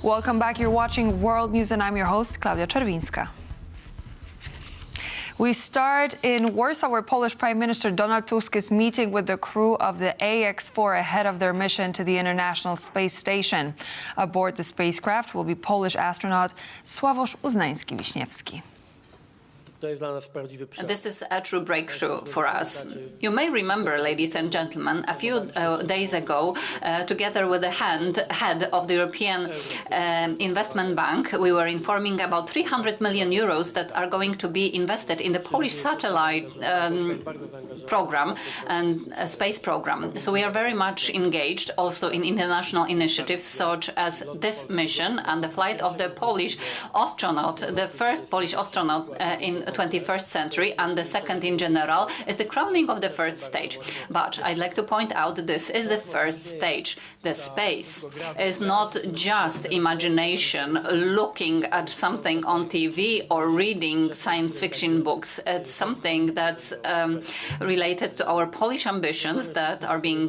Welcome back. You're watching World News, and I'm your host, Klaudia Czerwińska. We start in Warsaw, where Polish Prime Minister Donald Tusk is meeting with the crew of the AX-4 ahead of their mission to the International Space Station. Aboard the spacecraft will be Polish astronaut Sławosz Uznański-Wiśniewski. This is a true breakthrough for us. You may remember, ladies and gentlemen, a few days ago, together with the head of the European Investment Bank, we were informing about 300 million euros that are going to be invested in the Polish satellite program and space program. So we are very much engaged also in international initiatives such as this mission and the flight of the Polish astronaut, the first Polish astronaut in 21st century, and the second in general, is the crowning of the first stage. But I'd like to point out that this is the first stage. The space is not just imagination looking at something on TV or reading science fiction books. It's something that's related to our Polish ambitions that are being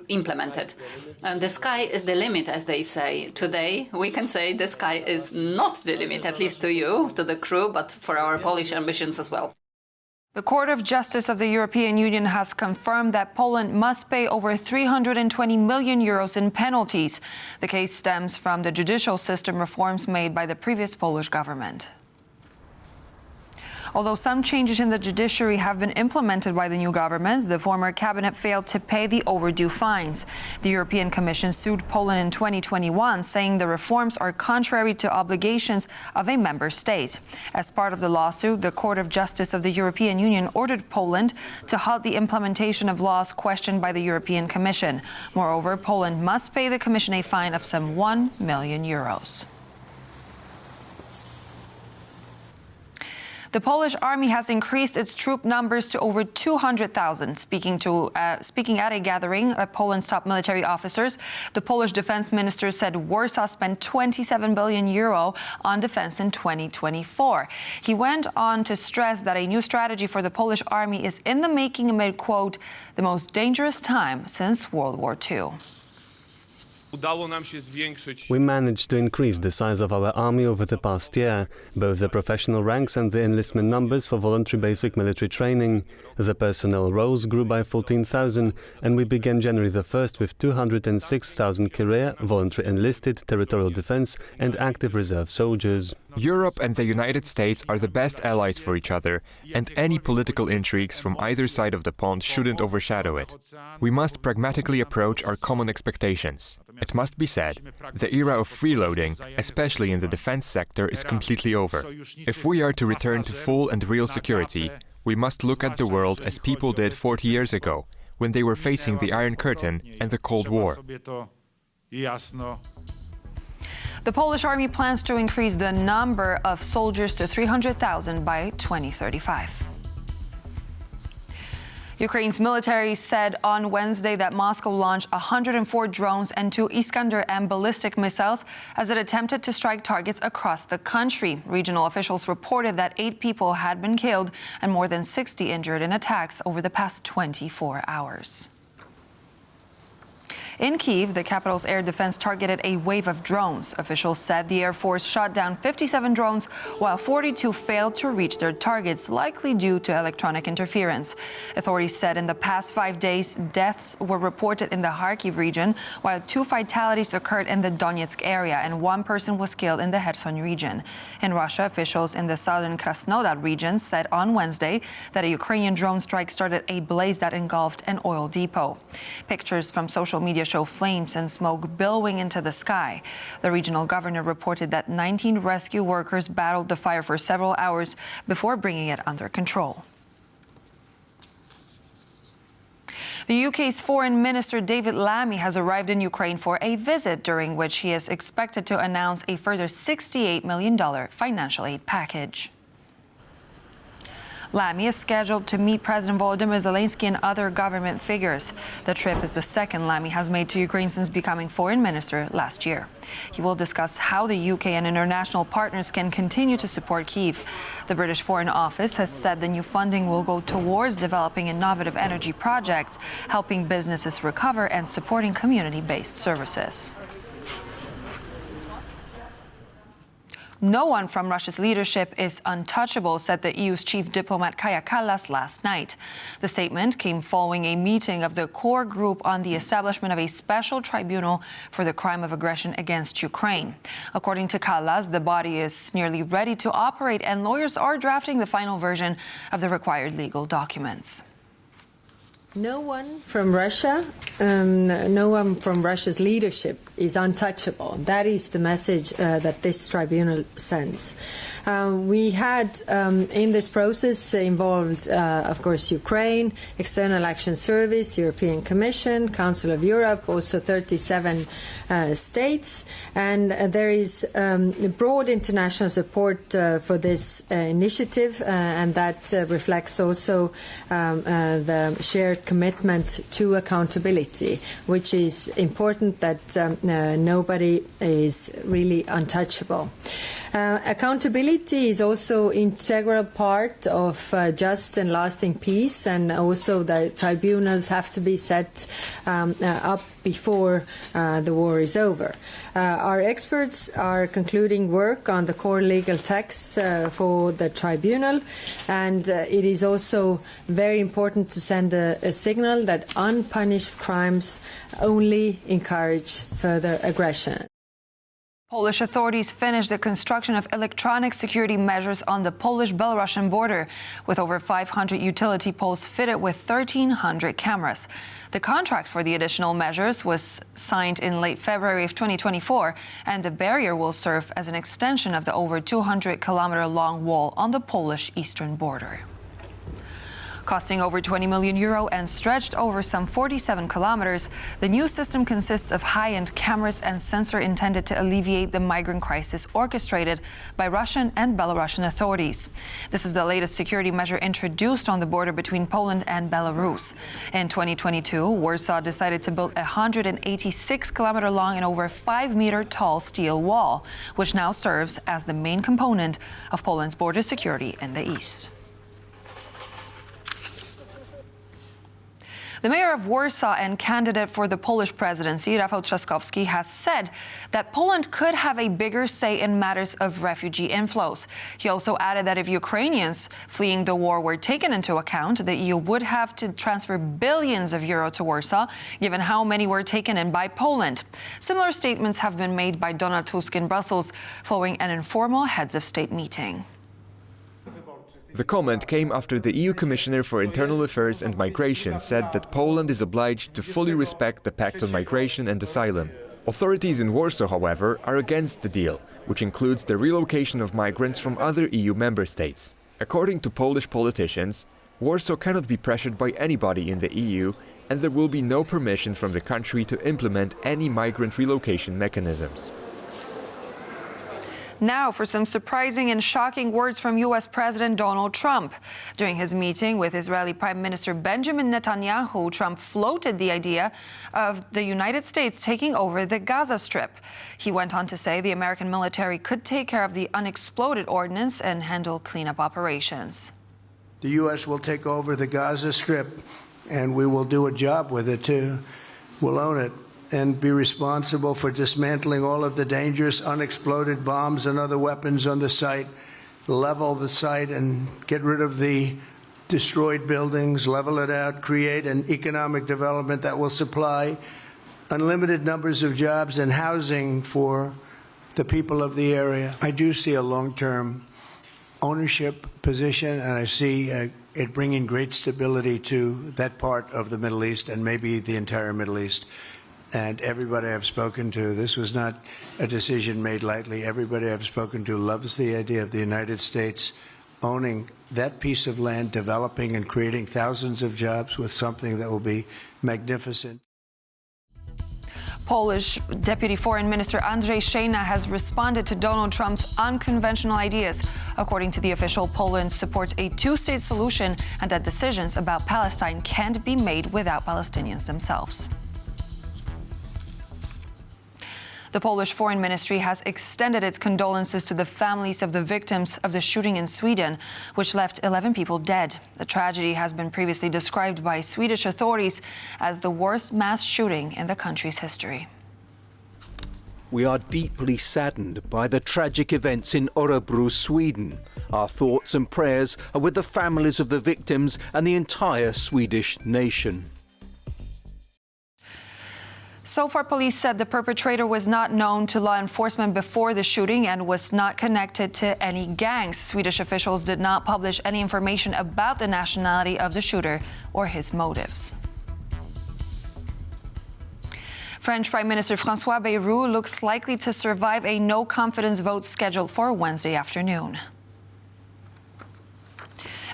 implemented. And the sky is the limit, as they say. Today, we can say the sky is not the limit, at least to you, to the crew, but for our Polish ambitions as well. The Court of Justice of the European Union has confirmed that Poland must pay over 320 million euros in penalties. The case stems from the judicial system reforms made by the previous Polish government. Although some changes in the judiciary have been implemented by the new government, the former cabinet failed to pay the overdue fines. The European Commission sued Poland in 2021, saying the reforms are contrary to obligations of a member state. As part of the lawsuit, the Court of Justice of the European Union ordered Poland to halt the implementation of laws questioned by the European Commission. Moreover, Poland must pay the Commission a fine of some 1 million euros. The Polish army has increased its troop numbers to over 200,000. Speaking at a gathering of Poland's top military officers, the Polish defense minister said Warsaw spent 27 billion euro on defense in 2024. He went on to stress that a new strategy for the Polish army is in the making amid, quote, the most dangerous time since World War II. We managed to increase the size of our army over the past year, both the professional ranks and the enlistment numbers for voluntary basic military training. The personnel roles grew by 14,000, and we began January the 1st with 206,000 career, voluntary enlisted, territorial defense and active reserve soldiers. Europe and the United States are the best allies for each other, and any political intrigues from either side of the pond shouldn't overshadow it. We must pragmatically approach our common expectations. It must be said, the era of freeloading, especially in the defense sector, is completely over. If we are to return to full and real security, we must look at the world as people did 40 years ago, when they were facing the Iron Curtain and the Cold War. The Polish army plans to increase the number of soldiers to 300,000 by 2035. Ukraine's military said on Wednesday that Moscow launched 104 drones and 2 Iskander-M ballistic missiles as it attempted to strike targets across the country. Regional officials reported that 8 people had been killed and more than 60 injured in attacks over the past 24 hours. In Kyiv, the capital's air defense targeted a wave of drones. Officials said the Air Force shot down 57 drones, while 42 failed to reach their targets, likely due to electronic interference. Authorities said in the past 5 days, deaths were reported in the Kharkiv region, while 2 fatalities occurred in the Donetsk area and 1 person was killed in the Kherson region. In Russia, officials in the southern Krasnodar region said on Wednesday that a Ukrainian drone strike started a blaze that engulfed an oil depot. Pictures from social media show flames and smoke billowing into the sky. The regional governor reported that 19 rescue workers battled the fire for several hours before bringing it under control. The UK's Foreign Minister David Lammy has arrived in Ukraine for a visit during which he is expected to announce a further $68 million financial aid package. Lammy is scheduled to meet President Volodymyr Zelenskyy and other government figures. The trip is the second Lammy has made to Ukraine since becoming foreign minister last year. He will discuss how the UK and international partners can continue to support Kyiv. The British Foreign Office has said the new funding will go towards developing innovative energy projects, helping businesses recover and supporting community-based services. No one from Russia's leadership is untouchable, said the EU's chief diplomat Kaja Kallas last night. The statement came following a meeting of the core group on the establishment of a special tribunal for the crime of aggression against Ukraine. According to Kallas, the body is nearly ready to operate and lawyers are drafting the final version of the required legal documents. No one from Russia, no one from Russia's leadership is untouchable. That is the message that this tribunal sends. We had in this process involved, of course, Ukraine, External Action Service, European Commission, Council of Europe, also 37 states. And there is broad international support for this initiative, and that reflects also the shared commitment to accountability, which is important that nobody is really untouchable. Accountability is also an integral part of just and lasting peace, and also the tribunals have to be set up before the war is over. Our experts are concluding work on the core legal text for the tribunal, and it is also very important to send a signal that unpunished crimes only encourage further aggression. Polish authorities finished the construction of electronic security measures on the Polish-Belarusian border, with over 500 utility poles fitted with 1,300 cameras. The contract for the additional measures was signed in late February of 2024, and the barrier will serve as an extension of the over 200-kilometer-long wall on the Polish eastern border. Costing over €20 million and stretched over some 47 kilometers, the new system consists of high-end cameras and sensors intended to alleviate the migrant crisis orchestrated by Russian and Belarusian authorities. This is the latest security measure introduced on the border between Poland and Belarus. In 2022, Warsaw decided to build a 186-kilometer-long and over 5-meter-tall steel wall, which now serves as the main component of Poland's border security in the east. The mayor of Warsaw and candidate for the Polish presidency, Rafał Trzaskowski, has said that Poland could have a bigger say in matters of refugee inflows. He also added that if Ukrainians fleeing the war were taken into account, the EU would have to transfer billions of euros to Warsaw, given how many were taken in by Poland. Similar statements have been made by Donald Tusk in Brussels following an informal heads of state meeting. The comment came after the EU Commissioner for Internal Affairs and Migration said that Poland is obliged to fully respect the Pact on Migration and Asylum. Authorities in Warsaw, however, are against the deal, which includes the relocation of migrants from other EU member states. According to Polish politicians, Warsaw cannot be pressured by anybody in the EU, and there will be no permission from the country to implement any migrant relocation mechanisms. Now for some surprising and shocking words from U.S. President Donald Trump. During his meeting with Israeli Prime Minister Benjamin Netanyahu, Trump floated the idea of the United States taking over the Gaza Strip. He went on to say the American military could take care of the unexploded ordnance and handle cleanup operations. The U.S. will take over the Gaza Strip, and we will do a job with it, too. We'll own it and be responsible for dismantling all of the dangerous unexploded bombs and other weapons on the site, level the site and get rid of the destroyed buildings, level it out, create an economic development that will supply unlimited numbers of jobs and housing for the people of the area. I do see a long-term ownership position, and I see it bringing great stability to that part of the Middle East and maybe the entire Middle East. And everybody I've spoken to, this was not a decision made lightly. Everybody I've spoken to loves the idea of the United States owning that piece of land, developing and creating thousands of jobs with something that will be magnificent. Polish Deputy Foreign Minister Andrzej Szejna has responded to Donald Trump's unconventional ideas. According to the official, Poland supports a two-state solution and that decisions about Palestine can't be made without Palestinians themselves. The Polish Foreign Ministry has extended its condolences to the families of the victims of the shooting in Sweden, which left 11 people dead. The tragedy has been previously described by Swedish authorities as the worst mass shooting in the country's history. We are deeply saddened by the tragic events in Örebro, Sweden. Our thoughts and prayers are with the families of the victims and the entire Swedish nation. So far, police said the perpetrator was not known to law enforcement before the shooting and was not connected to any gangs. Swedish officials did not publish any information about the nationality of the shooter or his motives. French Prime Minister François Bayrou looks likely to survive a no-confidence vote scheduled for Wednesday afternoon.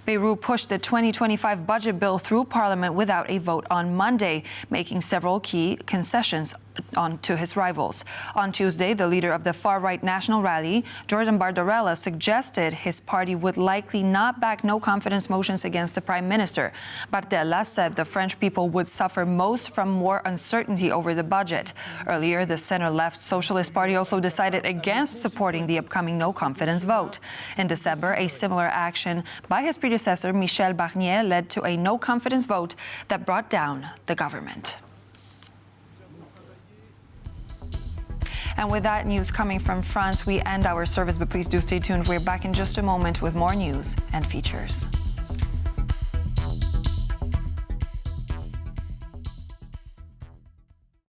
Bayrou pushed the 2025 budget bill through Parliament without a vote on Monday, making several key concessions to his rivals. On Tuesday, the leader of the far-right National Rally, Jordan Bardella, suggested his party would likely not back no-confidence motions against the Prime Minister. Bardella said the French people would suffer most from more uncertainty over the budget. Earlier, the center-left Socialist Party also decided against supporting the upcoming no-confidence vote. In December, a similar action by his predecessor, Michel Barnier, led to a no-confidence vote that brought down the government. And with that news coming from France, we end our service, but please do stay tuned. We're back in just a moment with more news and features.